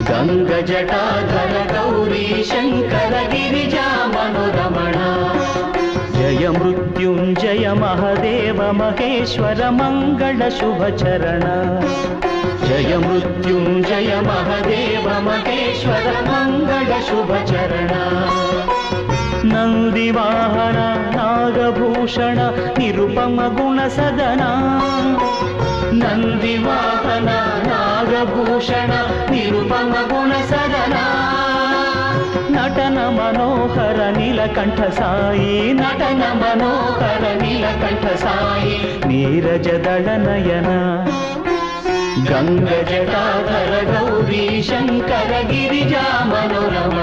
गङ्गजटाधर गौरी शङ्कर गिरिजा मनोरमण जय मृत्युञ्जय महदेव महेश्वर मङ्गल शुभचरण जय मृत्युञ्जय महदेव महेश्वर मङ्गल शुभचरण नन्दिवाहन नागभूषण निरुपम गुणसदन नन्दिवाहन नागभूषण निरुपम गुणसदन नटन मनोहर नीलकंठ साई नटन मनोहर नीलकंठ साई नीरजदल नयन गंगजटाधर गौरी शंकर गिरिजा मनोरम